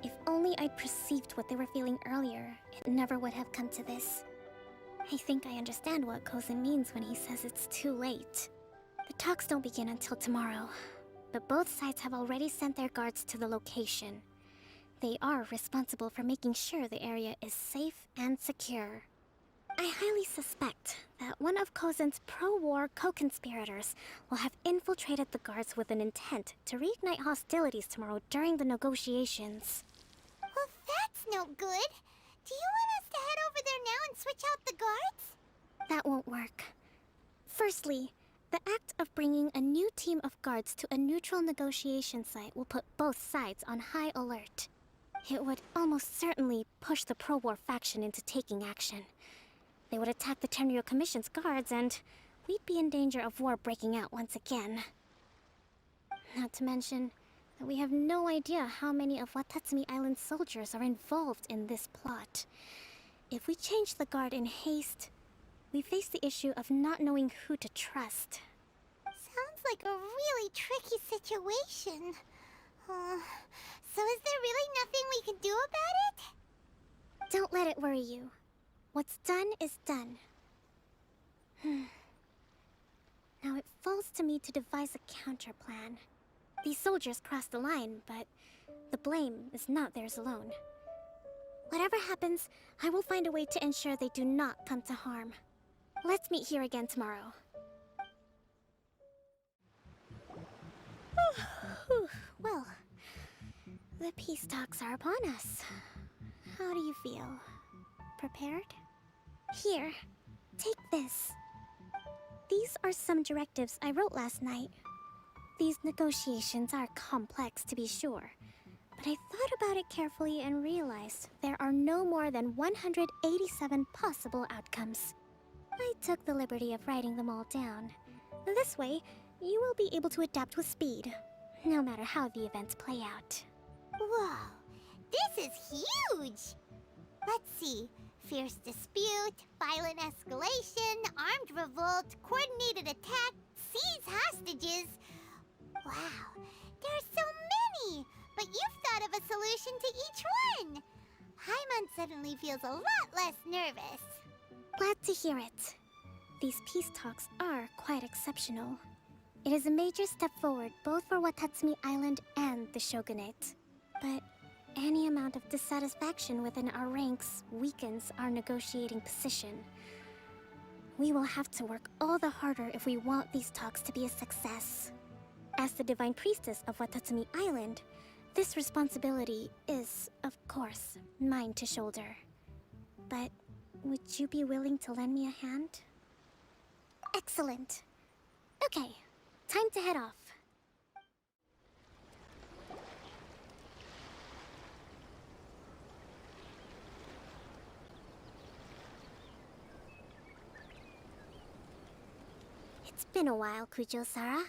If only I'd perceived what they were feeling earlier, it never would have come to this. I think I understand what Kozin means when he says it's too late. The talks don't begin until tomorrow, but both sides have already sent their guards to the location. They are responsible for making sure the area is safe and secure. I highly suspect that one of Kozin's pro-war co-conspirators will have infiltrated the guards with an intent to reignite hostilities tomorrow during the negotiations. Well, that's no good. Do you want us to head over there now and switch out the guards? That won't work. Firstly, the act of bringing a new team of guards to a neutral negotiation site will put both sides on high alert. It would almost certainly push the pro-war faction into taking action. They would attack the Tenryo Commission's guards, and we'd be in danger of war breaking out once again. Not to mention that we have no idea how many of Watatsumi Island's soldiers are involved in this plot. If we change the guard in haste, we face the issue of not knowing who to trust. Sounds like a really tricky situation. So is there really nothing we can do about it? Don't let it worry you. What's done is done. Now it falls to me to devise a counter plan. These soldiers crossed the line, but the blame is not theirs alone. Whatever happens, I will find a way to ensure they do not come to harm. Let's meet here again tomorrow. Well, the peace talks are upon us. How do you feel? Prepared? Here, take this. These are some directives I wrote last night. These negotiations are complex, to be sure, but I thought about it carefully and realized there are no more than 187 possible outcomes. I took the liberty of writing them all down. This way, you will be able to adapt with speed, no matter how the events play out. Whoa, this is huge! Let's see. Fierce dispute, violent escalation, armed revolt, coordinated attack, seize hostages. Wow, there are so many! But you've thought of a solution to each one! Paimon suddenly feels a lot less nervous. Glad to hear it. These peace talks are quite exceptional. It is a major step forward both for Watatsumi Island and the Shogunate. But any amount of dissatisfaction within our ranks weakens our negotiating position. We will have to work all the harder if we want these talks to be a success. As the Divine Priestess of Watatsumi Island, this responsibility is, of course, mine to shoulder. But would you be willing to lend me a hand? Excellent. Okay, time to head off. It's been a while, Kujo-Sara.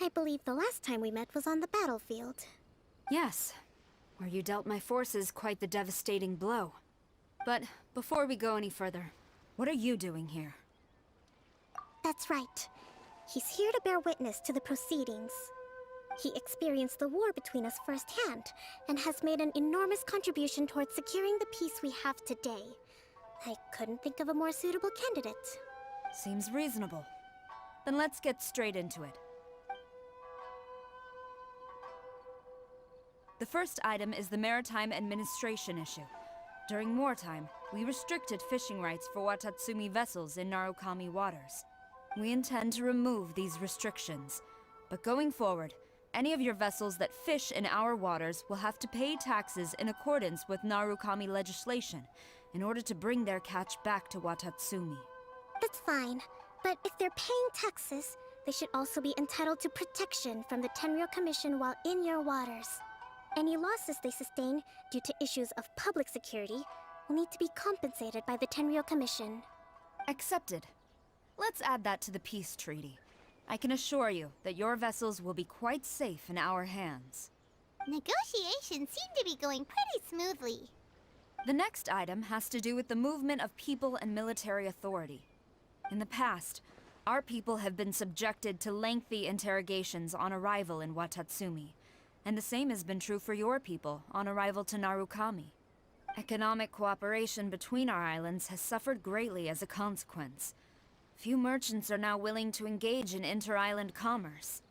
I believe the last time we met was on the battlefield. Yes, where you dealt my forces quite the devastating blow. But before we go any further, what are you doing here? That's right. He's here to bear witness to the proceedings. He experienced the war between us firsthand, and has made an enormous contribution towards securing the peace we have today. I couldn't think of a more suitable candidate. Seems reasonable. Then let's get straight into it. The first item is the Maritime Administration issue. During wartime, we restricted fishing rights for Watatsumi vessels in Narukami waters. We intend to remove these restrictions, but going forward, any of your vessels that fish in our waters will have to pay taxes in accordance with Narukami legislation in order to bring their catch back to Watatsumi. That's fine, but if they're paying taxes, they should also be entitled to protection from the Tenryou Commission while in your waters. Any losses they sustain due to issues of public security will need to be compensated by the Tenryou Commission. Accepted. Let's add that to the peace treaty. I can assure you that your vessels will be quite safe in our hands. Negotiations seem to be going pretty smoothly. The next item has to do with the movement of people and military authority. In the past, our people have been subjected to lengthy interrogations on arrival in Watatsumi, and the same has been true for your people on arrival to Narukami. Economic cooperation between our islands has suffered greatly as a consequence. Few merchants are now willing to engage in inter-island commerce.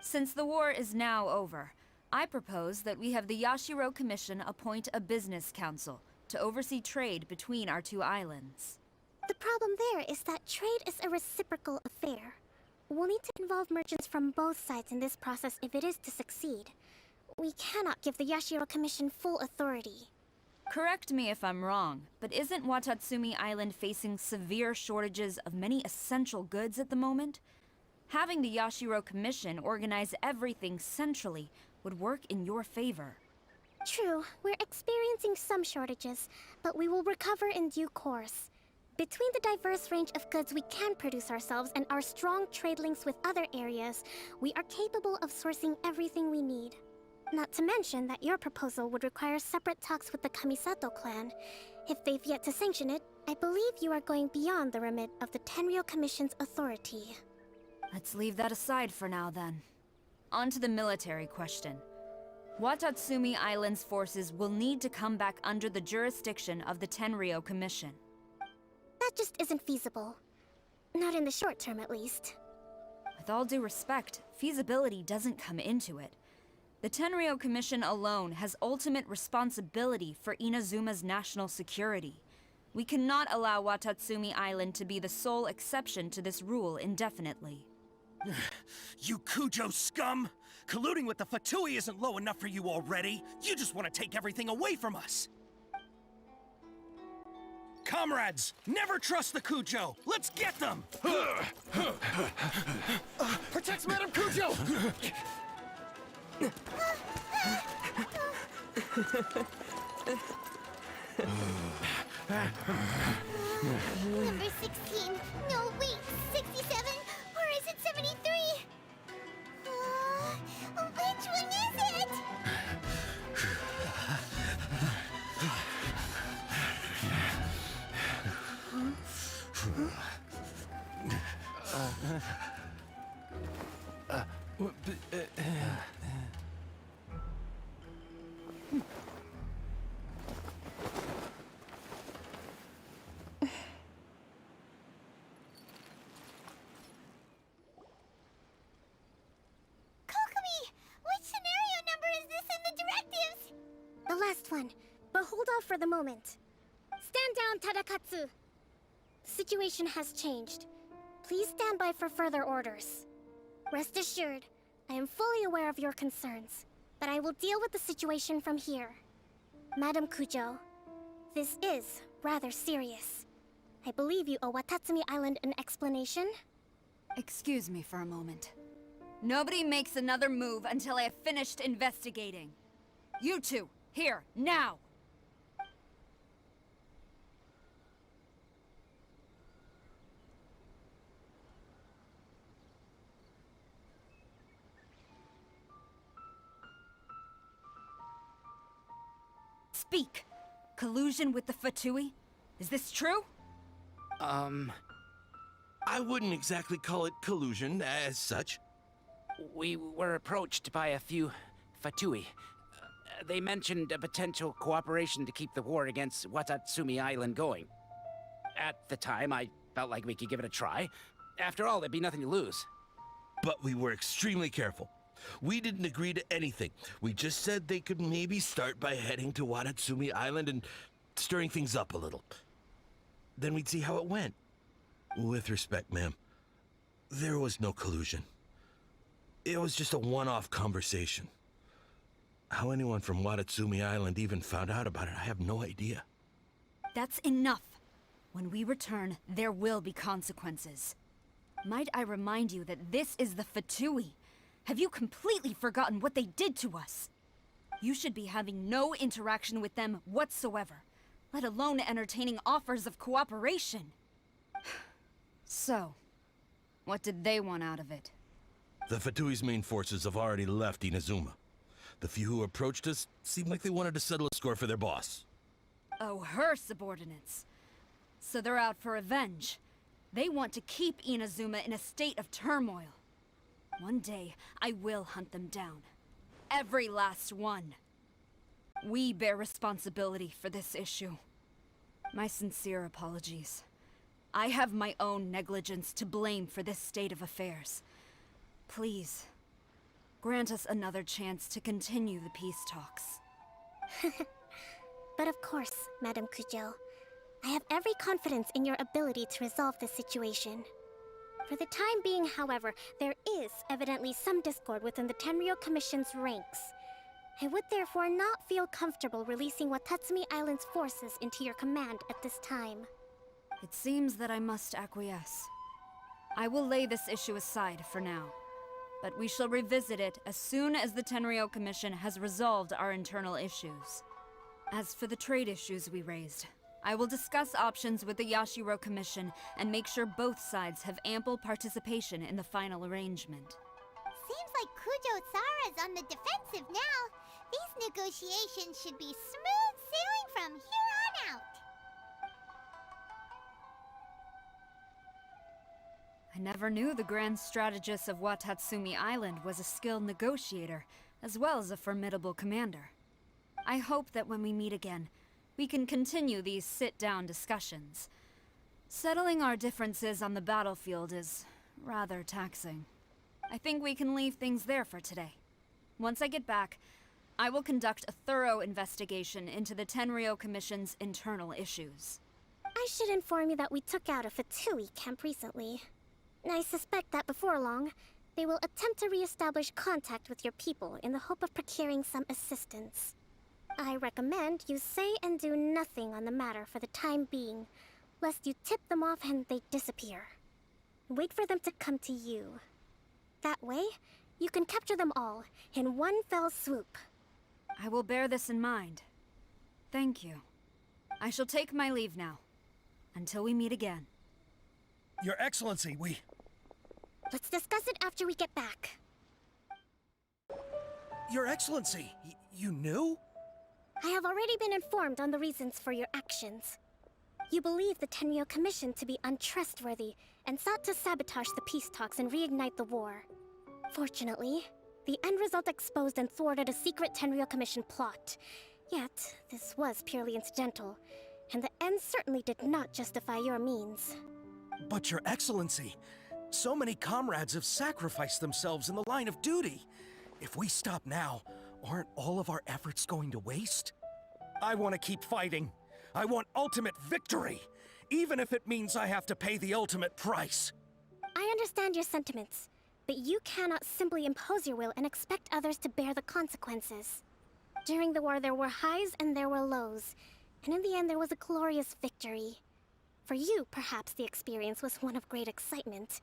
Since the war is now over, I propose that we have the Yashiro Commission appoint a business council to oversee trade between our two islands. The problem there is that trade is a reciprocal affair. We'll need to involve merchants from both sides in this process if it is to succeed. We cannot give the Yashiro Commission full authority. Correct me if I'm wrong, but isn't Watatsumi Island facing severe shortages of many essential goods at the moment? Having the Yashiro Commission organize everything centrally would work in your favor. True, we're experiencing some shortages, but we will recover in due course. Between the diverse range of goods we can produce ourselves and our strong trade links with other areas, we are capable of sourcing everything we need. Not to mention that your proposal would require separate talks with the Kamisato clan. If they've yet to sanction it, I believe you are going beyond the remit of the Tenryou Commission's authority. Let's leave that aside for now, then. On to the military question. Watatsumi Island's forces will need to come back under the jurisdiction of the Tenryou Commission. That just isn't feasible. Not in the short term, at least. With all due respect, feasibility doesn't come into it. The Tenryou Commission alone has ultimate responsibility for Inazuma's national security. We cannot allow Watatsumi Island to be the sole exception to this rule indefinitely. You Kujo scum! Colluding with the Fatui isn't low enough for you already. You just want to take everything away from us. Comrades, never trust the Kujo. Let's get them! Protect Madame Kujo! Number 16. No, wait. 67? Or is it 73? Which one is it? The last one, but hold off for the moment. Stand down, Tadakatsu! The situation has changed. Please stand by for further orders. Rest assured, I am fully aware of your concerns, but I will deal with the situation from here. Madam Kujo, this is rather serious. I believe you owe Watatsumi Island an explanation? Excuse me for a moment. Nobody makes another move until I have finished investigating. You two, here, now! Speak! Collusion with the Fatui? Is this true? I wouldn't exactly call it collusion as such. We were approached by a few Fatui. They mentioned a potential cooperation to keep the war against Watatsumi Island going. At the time, I felt like we could give it a try. After all, there'd be nothing to lose. But we were extremely careful. We didn't agree to anything. We just said they could maybe start by heading to Watatsumi Island and stirring things up a little. Then we'd see how it went. With respect, ma'am, there was no collusion. It was just a one-off conversation. How anyone from Watatsumi Island even found out about it, I have no idea. That's enough. When we return, there will be consequences. Might I remind you that this is the Fatui? Have you completely forgotten what they did to us? You should be having no interaction with them whatsoever, let alone entertaining offers of cooperation. So, what did they want out of it? The Fatui's main forces have already left Inazuma. The few who approached us seemed like they wanted to settle a score for their boss. Oh, her subordinates. So they're out for revenge. They want to keep Inazuma in a state of turmoil. One day, I will hunt them down. Every last one. We bear responsibility for this issue. My sincere apologies. I have my own negligence to blame for this state of affairs. Please, grant us another chance to continue the peace talks. But of course, Madame Kujo. I have every confidence in your ability to resolve this situation. For the time being, however, there is evidently some discord within the Tenryou Commission's ranks. I would therefore not feel comfortable releasing Watatsumi Island's forces into your command at this time. It seems that I must acquiesce. I will lay this issue aside for now, but we shall revisit it as soon as the Tenryou Commission has resolved our internal issues. As for the trade issues we raised, I will discuss options with the Yashiro Commission and make sure both sides have ample participation in the final arrangement. Seems like Kujo-sara's on the defensive now. These negotiations should be smooth sailing from here on out. I never knew the grand strategist of Watatsumi Island was a skilled negotiator, as well as a formidable commander. I hope that when we meet again, we can continue these sit-down discussions. Settling our differences on the battlefield is rather taxing. I think we can leave things there for today. Once I get back, I will conduct a thorough investigation into the Tenryou Commission's internal issues. I should inform you that we took out a Fatui camp recently. I suspect that before long, they will attempt to re-establish contact with your people in the hope of procuring some assistance. I recommend you say and do nothing on the matter for the time being, lest you tip them off and they disappear. Wait for them to come to you. That way, you can capture them all in one fell swoop. I will bear this in mind. Thank you. I shall take my leave now. Until we meet again. Your Excellency, Let's discuss it after we get back. Your Excellency, you knew? I have already been informed on the reasons for your actions. You believe the Tenryou Commission to be untrustworthy and sought to sabotage the peace talks and reignite the war. Fortunately, the end result exposed and thwarted a secret Tenryou Commission plot. Yet, this was purely incidental, and the end certainly did not justify your means. But Your Excellency, so many comrades have sacrificed themselves in the line of duty. If we stop now, aren't all of our efforts going to waste? I want to keep fighting. I want ultimate victory, even if it means I have to pay the ultimate price. I understand your sentiments, but you cannot simply impose your will and expect others to bear the consequences. During the war, there were highs and there were lows, and in the end, there was a glorious victory. For you, perhaps the experience was one of great excitement.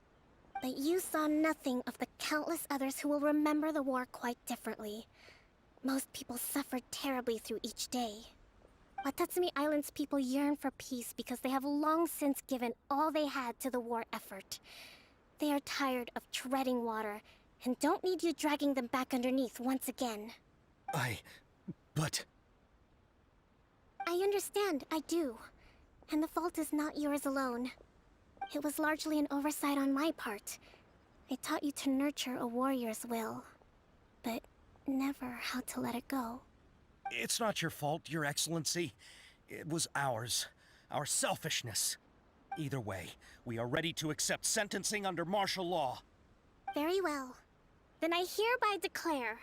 But you saw nothing of the countless others who will remember the war quite differently. Most people suffered terribly through each day. Watatsumi Island's people yearn for peace because they have long since given all they had to the war effort. They are tired of treading water and don't need you dragging them back underneath once again. But... I understand, I do. And the fault is not yours alone. It was largely an oversight on my part. I taught you to nurture a warrior's will, but never how to let it go. It's not your fault, Your Excellency. It was ours. Our selfishness. Either way, we are ready to accept sentencing under martial law. Very well. Then I hereby declare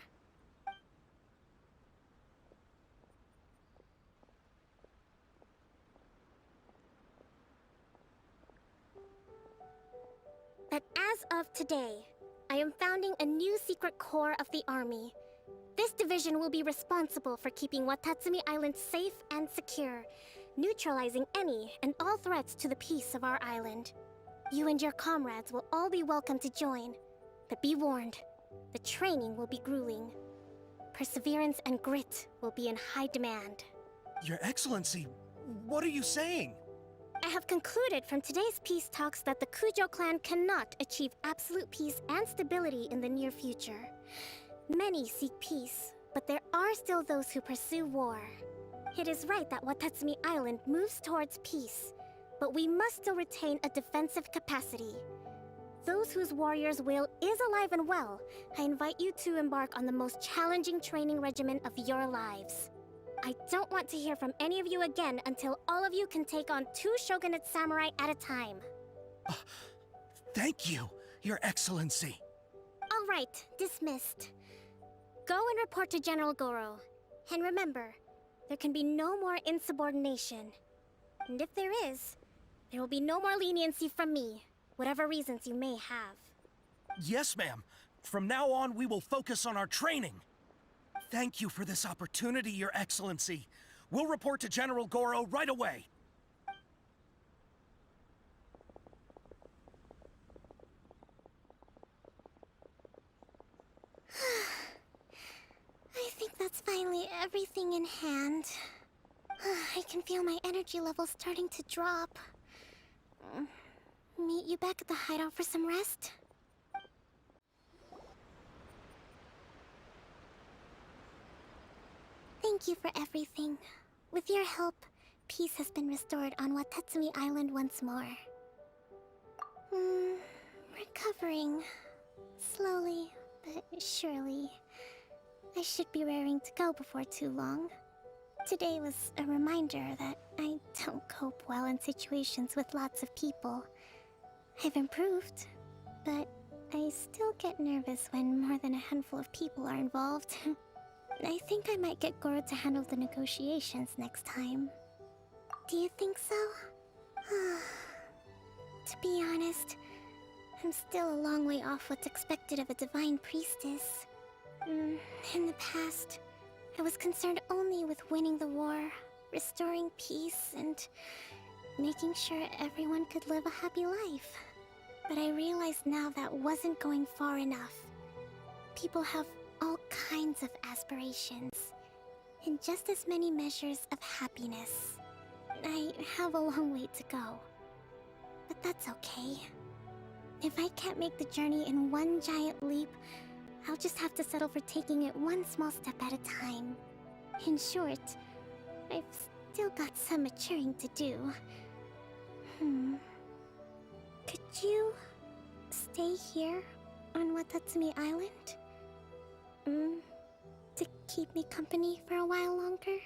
that as of today, I am founding a new secret corps of the army. This division will be responsible for keeping Watatsumi Island safe and secure, neutralizing any and all threats to the peace of our island. You and your comrades will all be welcome to join, but be warned, the training will be grueling. Perseverance and grit will be in high demand. Your Excellency, what are you saying? I have concluded from today's peace talks that the Kujo clan cannot achieve absolute peace and stability in the near future. Many seek peace, but there are still those who pursue war. It is right that Watatsumi Island moves towards peace, but we must still retain a defensive capacity. Those whose warrior's will is alive and well, I invite you to embark on the most challenging training regimen of your lives. I don't want to hear from any of you again until all of you can take on 2 shogunate samurai at a time. Thank you, Your Excellency. All right, dismissed. Go and report to General Goro. And remember, there can be no more insubordination. And if there is, there will be no more leniency from me, whatever reasons you may have. Yes, ma'am. From now on, we will focus on our training. Thank you for this opportunity, Your Excellency. We'll report to General Goro right away. I think that's finally everything in hand. I can feel my energy levels starting to drop. Meet you back at the hideout for some rest? Thank you for everything. With your help, peace has been restored on Watatsumi Island once more. Recovering. Slowly, but surely. I should be raring to go before too long. Today was a reminder that I don't cope well in situations with lots of people. I've improved, but I still get nervous when more than a handful of people are involved. I think I might get Goro to handle the negotiations next time. Do you think so? To be honest, I'm still a long way off what's expected of a divine priestess. In the past, I was concerned only with winning the war, restoring peace, and making sure everyone could live a happy life. But I realize now that wasn't going far enough. People have all kinds of aspirations, and just as many measures of happiness. I have a long way to go. But that's okay. If I can't make the journey in one giant leap, I'll just have to settle for taking it one small step at a time. In short, I've still got some maturing to do. Could you stay here on Watatsumi Island? To keep me company for a while longer?